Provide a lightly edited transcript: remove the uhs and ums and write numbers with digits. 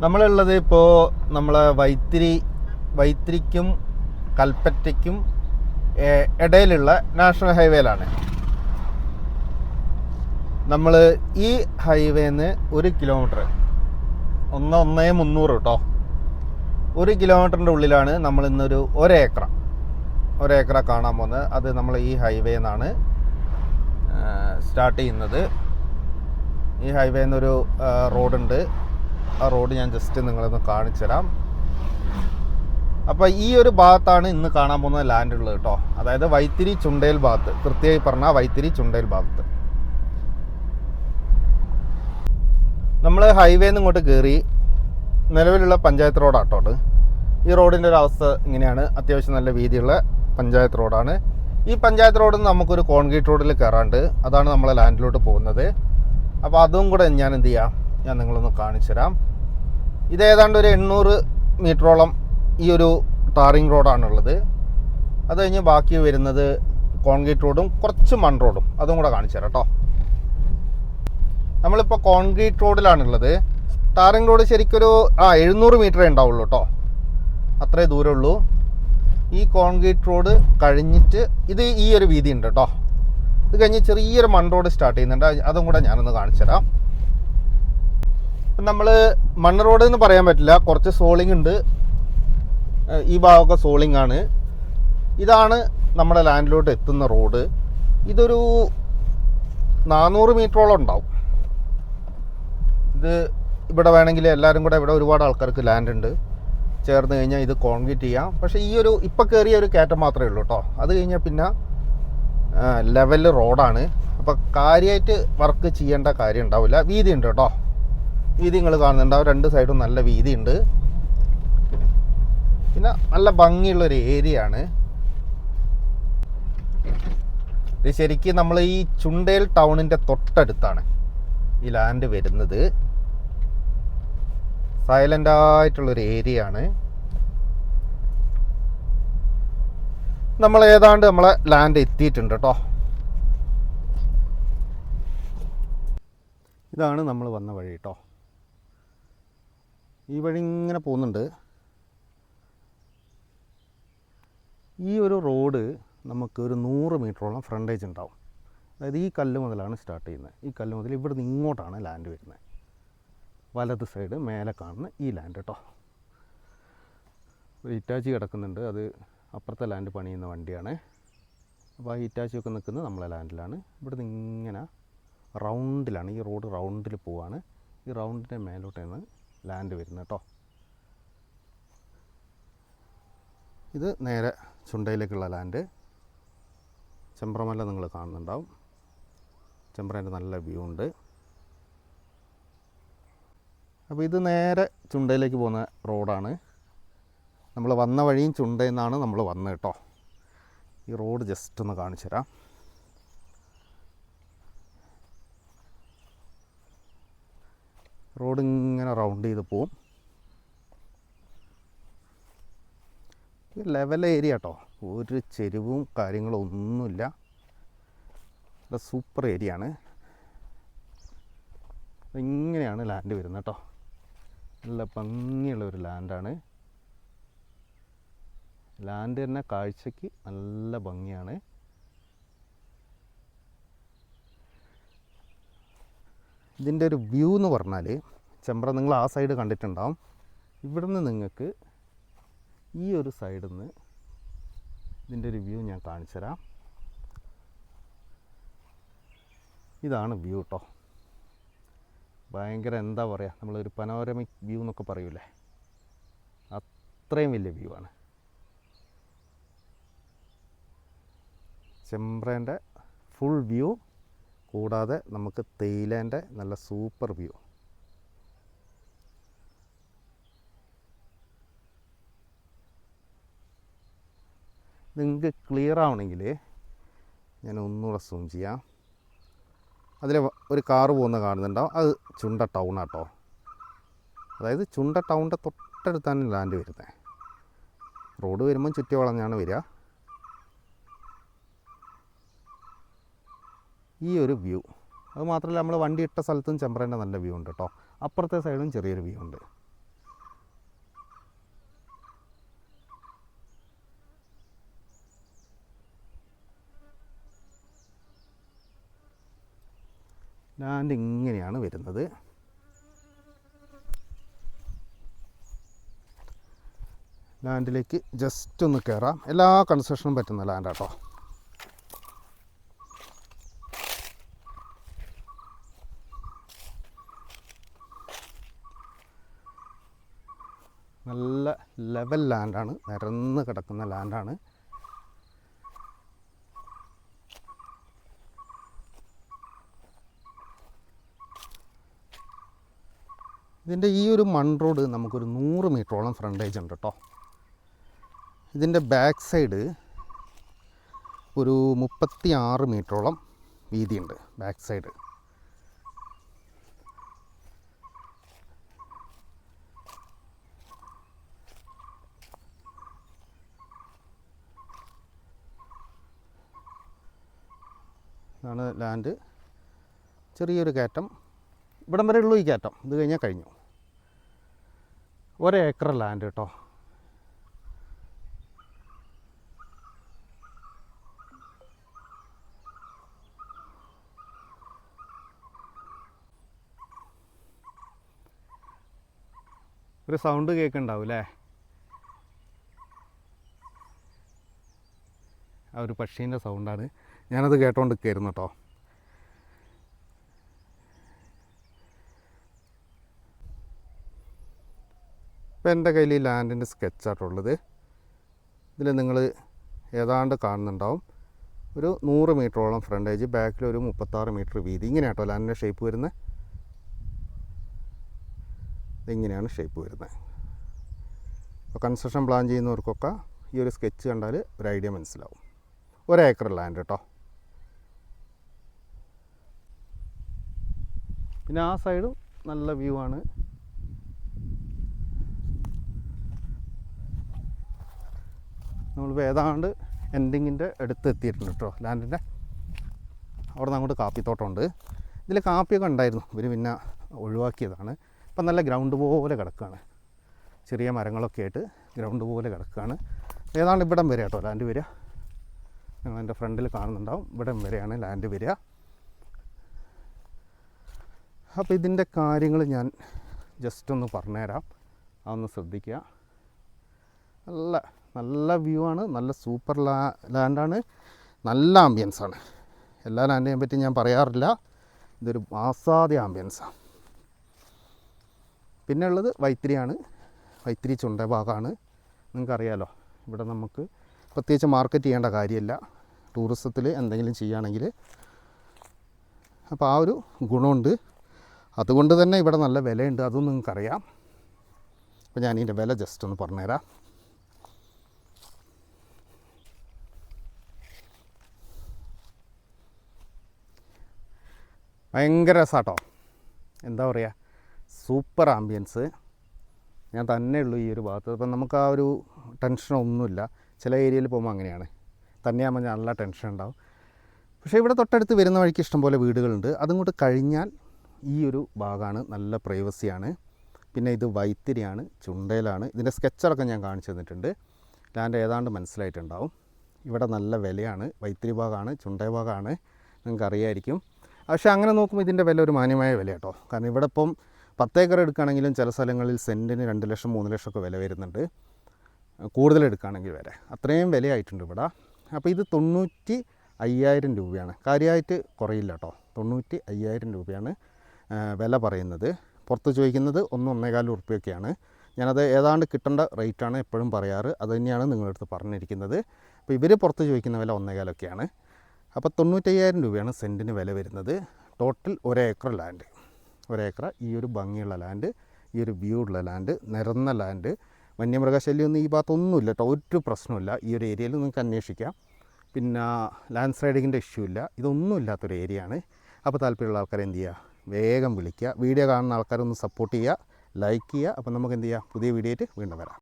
നമ്മളുള്ളത് ഇപ്പോൾ നമ്മളെ വൈത്തിരിക്കും കൽപ്പറ്റയ്ക്കും ഇടയിലുള്ള നാഷണൽ ഹൈവേയിലാണ്. നമ്മൾ ഈ ഹൈവേന്ന് 1 കിലോമീറ്റർ 1,300 കേട്ടോ, 1 കിലോമീറ്ററിൻ്റെ ഉള്ളിലാണ് നമ്മൾ ഇന്നൊരു ഒരേക്കറ കാണാൻ പോകുന്നത്. അത് നമ്മൾ ഈ ഹൈവേ നിന്നാണ് സ്റ്റാർട്ട് ചെയ്യുന്നത്. ഈ ഹൈവേന്നൊരു റോഡുണ്ട്, ആ റോഡ് ഞാൻ ജസ്റ്റ് നിങ്ങളൊന്ന് കാണിച്ചു തരാം. അപ്പോൾ ഈ ഒരു ഭാഗത്താണ് ഇന്ന് കാണാൻ പോകുന്ന ലാൻഡ് ഉള്ളത് കേട്ടോ. അതായത് വൈത്തിരി ചുണ്ടേൽ ഭാഗത്ത്, കൃത്യമായി പറഞ്ഞാൽ വൈത്തിരി ചുണ്ടേൽ ഭാഗത്ത്. നമ്മൾ ഹൈവേന്ന് ഇങ്ങോട്ട് കയറി നിലവിലുള്ള പഞ്ചായത്ത് റോഡാട്ടോട്ട്. ഈ റോഡിൻ്റെ ഒരു അവസ്ഥ ഇങ്ങനെയാണ്. അത്യാവശ്യം നല്ല വീതിയുള്ള പഞ്ചായത്ത് റോഡാണ്. ഈ പഞ്ചായത്ത് റോഡിൽ നിന്ന് നമുക്കൊരു കോൺക്രീറ്റ് റോഡിൽ കയറാണ്ട്, അതാണ് നമ്മളെ ലാൻഡിലോട്ട് പോകുന്നത്. അപ്പോൾ അതും കൂടെ ഞാൻ എന്ത് ചെയ്യാം, ഞാൻ നിങ്ങളൊന്ന് കാണിച്ചു തരാം. ഇത് ഏതാണ്ട് ഒരു 800 മീറ്ററോളം ഈ ഒരു ടാറിങ് റോഡാണുള്ളത്. അത് കഴിഞ്ഞ് ബാക്കി വരുന്നത് കോൺക്രീറ്റ് റോഡും കുറച്ച് മൺ റോഡും, അതും കൂടെ കാണിച്ചു തരാം കേട്ടോ. നമ്മളിപ്പോൾ കോൺക്രീറ്റ് റോഡിലാണുള്ളത്. ടാറിങ് റോഡ് ശരിക്കൊരു 700 മീറ്ററേ ഉണ്ടാവുള്ളൂ കേട്ടോ, അത്രേ ദൂരമുള്ളൂ. ഈ കോൺക്രീറ്റ് റോഡ് കഴിഞ്ഞിട്ട് ഇത് ഈ ഒരു വീതി ഉണ്ട് കേട്ടോ. ഇത് കഴിഞ്ഞ് ചെറിയൊരു മൺ റോഡ് സ്റ്റാർട്ട് ചെയ്യുന്നുണ്ട്, അതും കൂടെ ഞാനൊന്ന് കാണിച്ചു തരാം. നമ്മൾ മണ്ണ് റോഡ് എന്ന് പറയാൻ പറ്റില്ല, കുറച്ച് സോളിംഗ് ഉണ്ട്. ഈ ഭാഗമൊക്കെ സോളിംഗ് ആണ്. ഇതാണ് നമ്മുടെ ലാൻഡിലോട്ട് എത്തുന്ന റോഡ്. ഇതൊരു 400 മീറ്ററോളം ഉണ്ടാവും. ഇത് ഇവിടെ വേണമെങ്കിൽ എല്ലാവരും കൂടെ, ഇവിടെ ഒരുപാട് ആൾക്കാർക്ക് ലാൻഡ് ഉണ്ട്, ചേർന്ന് കഴിഞ്ഞാൽ ഇത് കോൺക്രീറ്റ് ചെയ്യാം. പക്ഷേ ഈ ഒരു ഇപ്പോൾ കയറിയ ഒരു കയറ്റം മാത്രമേ ഉള്ളൂ കേട്ടോ. അത് കഴിഞ്ഞാൽ പിന്നെ ലെവൽ റോഡാണ്. അപ്പോൾ കാര്യമായിട്ട് വർക്ക് ചെയ്യേണ്ട കാര്യം ഉണ്ടാവില്ല. വീതി ഉണ്ട് കേട്ടോ, വീതി നിങ്ങൾ കാണുന്നുണ്ടാവും. 2 സൈഡും നല്ല വീതി ഉണ്ട്. പിന്നെ നല്ല ഭംഗിയുള്ളൊരു ഏരിയ ആണ് ഇത്. ശരിക്കും നമ്മൾ ഈ ചുണ്ടേൽ ടൗണിൻ്റെ തൊട്ടടുത്താണ് ഈ ലാൻഡ് വരുന്നത്. സൈലൻ്റ് ആയിട്ടുള്ളൊരു ഏരിയ ആണ്. നമ്മൾ ഏതാണ്ട് നമ്മളെ ലാൻഡ് എത്തിയിട്ടുണ്ട് കേട്ടോ. ഇതാണ് നമ്മൾ വന്ന വഴി കേട്ടോ. ഈ വഴി ഇങ്ങനെ പോകുന്നുണ്ട്. ഈ ഒരു റോഡ് നമുക്ക് ഒരു 100 മീറ്ററോളം ഫ്രണ്ടേജ് ഉണ്ടാവും. അതായത് ഈ കല്ല് മുതലാണ് സ്റ്റാർട്ട് ചെയ്യുന്നത്. ഈ കല്ല് മുതൽ ഇവിടെ നിന്ന് ഇങ്ങോട്ടാണ് ലാൻഡ് വരുന്നത്. വലത് സൈഡ് മേലെ കാണുന്ന ഈ ലാൻഡ് കേട്ടോ. ഒരു ഹിറ്റാച്ചി കിടക്കുന്നുണ്ട്, അത് അപ്പുറത്തെ ലാൻഡ് പണിയുന്ന വണ്ടിയാണ്. അപ്പോൾ ആ ഹിറ്റാച്ചിയൊക്കെ നിൽക്കുന്നത് നമ്മളെ ലാൻഡിലാണ്. ഇവിടെ നിന്ന് ഇങ്ങനെ റൗണ്ടിലാണ്, ഈ റോഡ് റൗണ്ടിൽ പോവാണ്. ഈ റൗണ്ടിൻ്റെ മേലോട്ടാണ് ലാൻഡ് വരുന്നത് കേട്ടോ. ഇത് നേരെ ചുണ്ടയിലേക്കുള്ള ലാൻഡ്. ചെമ്പ്രമല നിങ്ങൾ കാണുന്നുണ്ടാവും. ചെമ്പ്രേൻ്റെ നല്ല വ്യൂ ഉണ്ട്. അപ്പോൾ ഇത് നേരെ ചുണ്ടയിലേക്ക് പോകുന്ന റോഡാണ്. നമ്മൾ വന്ന വഴിയും ചുണ്ടയിൽ നിന്നാണ് നമ്മൾ വന്നത് കേട്ടോ. ഈ റോഡ് ജസ്റ്റ് ഒന്ന് കാണിച്ചു തരാം. റോഡ് ഇങ്ങനെ റൗണ്ട് ചെയ്ത് പോവും. ലെവൽ ഏരിയ കേട്ടോ, ഒരു ചെരുവും കാര്യങ്ങളും ഒന്നുമില്ല. നല്ല സൂപ്പർ ഏരിയ ആണ്. ഇങ്ങനെയാണ് ലാൻഡ് വരുന്നത് കേട്ടോ. നല്ല ഭംഗിയുള്ള ഒരു ലാൻഡാണ്. ലാൻഡ് തന്നെ കാഴ്ചയ്ക്ക് നല്ല ഭംഗിയാണ്. ഇതിൻ്റെ ഒരു വ്യൂ എന്ന് പറഞ്ഞാൽ, ചെമ്പ്ര നിങ്ങൾ ആ സൈഡ് കണ്ടിട്ടുണ്ടാവും. ഇവിടുന്ന് നിങ്ങൾക്ക് ഈ ഒരു സൈഡിൽ നിന്ന് ഇതിൻ്റെ ഒരു വ്യൂ ഞാൻ കാണിച്ചു തരാം. ഇതാണ് വ്യൂ കേട്ടോ. ഭയങ്കര എന്താ പറയുക, നമ്മളൊരു പനോരമിക് വ്യൂ എന്നൊക്കെ പറയൂലേ, അത്രയും വലിയ വ്യൂ ആണ്. ചെമ്പ്രേൻ്റെ ഫുൾ വ്യൂ കൂടാതെ നമുക്ക് തേയിലേൻ്റെ നല്ല സൂപ്പർ വ്യൂ. നിങ്ങൾക്ക് ക്ലിയർ ആവണമെങ്കിൽ ഞാൻ ഒന്നുകൂടെ സൂം ചെയ്യാം. അതിൽ ഒരു കാറ് പോകുന്ന കാണുന്നുണ്ടാവും, അത് ചുണ്ട ടൗണാട്ടോ. അതായത് ചുണ്ട ടൗണിൻ്റെ തൊട്ടടുത്താണ് ലാൻഡ് വരുന്നത്. റോഡ് വരുമ്പം ചുറ്റി വളഞ്ഞാണ് വരിക. ഈ ഒരു വ്യൂ, അത് മാത്രമല്ല നമ്മൾ വണ്ടി ഇട്ട സ്ഥലത്തും ചെമ്പ്രേൻ്റെ നല്ല വ്യൂ ഉണ്ട് കേട്ടോ. അപ്പുറത്തെ സൈഡും ചെറിയൊരു വ്യൂ ഉണ്ട്. ലാൻഡ് ഇങ്ങനെയാണ് വരുന്നത്. ലാൻഡിലേക്ക് ജസ്റ്റ് ഒന്ന് കയറാം. എല്ലാ കൺസ്ട്രക്ഷനും പറ്റുന്ന ലാൻഡാട്ടോ. നല്ല ലെവൽ ലാൻഡാണ്, നിരന്ന് കിടക്കുന്ന ലാൻഡാണ്. ഇതിൻ്റെ ഈ ഒരു മൺ റോഡ് നമുക്കൊരു 100 മീറ്ററോളം ഫ്രണ്ടേജ് ഉണ്ട് കേട്ടോ. ഇതിൻ്റെ ബാക്ക് സൈഡ് ഒരു 36 മീറ്ററോളം വീതിയുണ്ട് ബാക്ക് സൈഡ്. ഇതാണ് ലാൻഡ്. ചെറിയൊരു കയറ്റം, ഇവിടം വരെ ഉള്ളൂ ഈ കയറ്റം. ഇത് കഴിഞ്ഞാൽ കഴിഞ്ഞു. 1 ഏക്കർ ലാൻഡ് കേട്ടോ. ഒരു സൗണ്ട് കേൾക്കുന്നുണ്ടാവും അല്ലേ? ആ ഒരു പക്ഷീൻ്റെ സൗണ്ടാണ്. ഞാനത് കേട്ടോണ്ട് നിൽക്കുകയായിരുന്നു കേട്ടോ. ഇപ്പോൾ എൻ്റെ കയ്യിൽ ഈ ലാൻഡിൻ്റെ സ്കെച്ചായിട്ടുള്ളത്. ഇതിൽ നിങ്ങൾ ഏതാണ്ട് കാണുന്നുണ്ടാവും. ഒരു 100 മീറ്ററോളം ഫ്രണ്ടേജ്, ബാക്കിൽ ഒരു 36 മീറ്റർ വീതി. ഇങ്ങനെയാണ് കേട്ടോ ലാൻഡിൻ്റെ ഷേപ്പ് വരുന്നത്. ഇങ്ങനെയാണ് ഷേപ്പ് വരുന്നത്. അപ്പോൾ കൺസ്ട്രക്ഷൻ പ്ലാൻ ചെയ്യുന്നവർക്കൊക്കെ ഈ ഒരു സ്കെച്ച് കണ്ടാൽ ഒരു ഐഡിയ മനസ്സിലാവും. 1 ഏക്കർ ലാൻഡ് കേട്ടോ. പിന്നെ ആ സൈഡും നല്ല വ്യൂ ആണ്. നമ്മളിപ്പോൾ ഏതാണ്ട് എൻഡിങ്ങിൻ്റെ അടുത്ത് എത്തിയിട്ടുണ്ട് കേട്ടോ ലാൻഡിൻ്റെ. അവിടെ നിന്ന് അങ്ങോട്ട് കാപ്പിത്തോട്ടമുണ്ട്. ഇതിൽ കാപ്പിയൊക്കെ ഉണ്ടായിരുന്നു, ഇവർ പിന്നെ ഒഴിവാക്കിയതാണ്. ഇപ്പം നല്ല ഗ്രൗണ്ട് പോലെ കിടക്കുകയാണ്. ചെറിയ മരങ്ങളൊക്കെ ആയിട്ട് ഗ്രൗണ്ട് പോലെ കിടക്കുകയാണ്. ഏതാണ്ട് ഇവിടം വരെ കേട്ടോ ലാൻഡ് വരിക. നിങ്ങൾ എൻ്റെ ഫ്രണ്ടിൽ കാണുന്നുണ്ടാവും. ഇവിടം വരെയാണ് ലാൻഡ് വരിക. അപ്പോൾ ഇതിൻ്റെ കാര്യങ്ങൾ ഞാൻ ജസ്റ്റ് ഒന്ന് പറഞ്ഞുതരാം, അതൊന്ന് ശ്രദ്ധിക്കുക. നല്ല നല്ല വ്യൂ ആണ്, നല്ല സൂപ്പർ ലാൻഡാണ്, നല്ല ആംബിയൻസാണ്. എല്ലാ ലാൻഡിനെയും പറ്റി ഞാൻ പറയാറില്ല, ഇതൊരു ആസ്വാദ്യ ആംബിയൻസാണ്. പിന്നെ ഉള്ളത് വൈത്തിരിയാണ്. വൈത്തിരി ചുണ്ട ഭാഗമാണ്. നിങ്ങൾക്കറിയാലോ, ഇവിടെ നമുക്ക് പ്രത്യേകിച്ച് മാർക്കറ്റ് ചെയ്യേണ്ട കാര്യമില്ല ടൂറിസത്തിൽ എന്തെങ്കിലും ചെയ്യുകയാണെങ്കിൽ. അപ്പോൾ ആ ഒരു ഗുണമുണ്ട്. അതുകൊണ്ട് തന്നെ ഇവിടെ നല്ല വിലയുണ്ട്, അതും നിങ്ങൾക്കറിയാം. അപ്പോൾ ഞാനിതിൻ്റെ വില ജസ്റ്റ് ഒന്ന് പറഞ്ഞുതരാം. ഭയങ്കര രസമാട്ടോ. എന്താ പറയുക, സൂപ്പർ ആംബിയൻസ്. ഞാൻ തന്നെ ഉള്ളൂ ഈ ഒരു ഭാഗത്ത്. അപ്പം നമുക്ക് ആ ഒരു ടെൻഷനൊന്നുമില്ല. ചില ഏരിയയിൽ പോകുമ്പോൾ അങ്ങനെയാണ്, തന്നെയാകുമ്പോൾ നല്ല ടെൻഷൻ ഉണ്ടാവും. പക്ഷേ ഇവിടെ തൊട്ടടുത്ത് വരുന്ന വഴിക്ക് ഇഷ്ടംപോലെ വീടുകളുണ്ട്. അതുകൊണ്ട് കഴിഞ്ഞാൽ ഈ ഒരു ഭാഗമാണ്, നല്ല പ്രൈവസിയാണ്. പിന്നെ ഇത് വൈത്തിരിയാണ്, ചുണ്ടയിലാണ്. ഇതിൻ്റെ സ്കെച്ചറൊക്കെ ഞാൻ കാണിച്ചു തന്നിട്ടുണ്ട്. ലാൻഡ് ഏതാണ്ട് മനസ്സിലായിട്ടുണ്ടാവും. ഇവിടെ നല്ല വിലയാണ്. വൈത്തിരി ഭാഗമാണ്, ചുണ്ടയ ഭാഗമാണ്, നിങ്ങൾക്ക് അറിയായിരിക്കും. പക്ഷേ അങ്ങനെ നോക്കുമ്പോൾ ഇതിൻ്റെ വില ഒരു മാന്യമായ വില കേട്ടോ. കാരണം ഇവിടെ ഇപ്പം 10 ഏക്കർ എടുക്കുകയാണെങ്കിലും ചില സ്ഥലങ്ങളിൽ സെൻറ്റിന് 2 ലക്ഷം 3 ലക്ഷമൊക്കെ വില വരുന്നുണ്ട്, കൂടുതൽ എടുക്കുകയാണെങ്കിൽ വരെ അത്രയും വിലയായിട്ടുണ്ട് ഇവിടെ. അപ്പോൾ ഇത് 95,000 രൂപയാണ്. കാര്യമായിട്ട് കുറയില്ല കേട്ടോ. 95,000 രൂപയാണ് വില പറയുന്നത്. പുറത്ത് ചോദിക്കുന്നത് 1-1.25 ഉറുപ്പ്യൊക്കെയാണ്. ഞാനത് ഏതാണ്ട് കിട്ടേണ്ട റേറ്റാണ് എപ്പോഴും പറയാറ്. അത് തന്നെയാണ് നിങ്ങളുടെ അടുത്ത് പറഞ്ഞിരിക്കുന്നത്. അപ്പോൾ ഇവർ പുറത്ത് ചോദിക്കുന്ന വില 1.25ഒക്കെയാണ്. അപ്പോൾ 95,000 രൂപയാണ് സെൻറ്റിന് വില വരുന്നത്. Total 1 acre land. 1 ഏക്കർ ഈ ഒരു ഭംഗിയുള്ള ലാൻഡ്, ഈ ഒരു വ്യൂ ഉള്ള ലാൻഡ്, നിരന്ന ലാൻഡ്. വന്യമൃഗശല്യമൊന്നും ഈ ഭാഗത്തൊന്നുമില്ല കേട്ടോ, ഒരു പ്രശ്നമില്ല. ഈ ഒരു ഏരിയയിൽ നിങ്ങൾക്ക് അന്വേഷിക്കാം. പിന്നെ ലാൻഡ് സ്ലൈഡിങ്ങിൻ്റെ ഇഷ്യൂ ഇല്ല, ഇതൊന്നും ഇല്ലാത്തൊരു ഏരിയയാണ്. അപ്പോൾ താല്പര്യമുള്ള ആൾക്കാർ എന്ത് ചെയ്യുക, വേഗം വിളിക്കുക. വീഡിയോ കാണുന്ന ആൾക്കാരൊന്ന് സപ്പോർട്ട് ചെയ്യുക, ലൈക്ക് ചെയ്യുക. അപ്പോൾ നമുക്ക് എന്ത് ചെയ്യാം, പുതിയ വീഡിയോ ആയിട്ട് വീണ്ടും വരാം.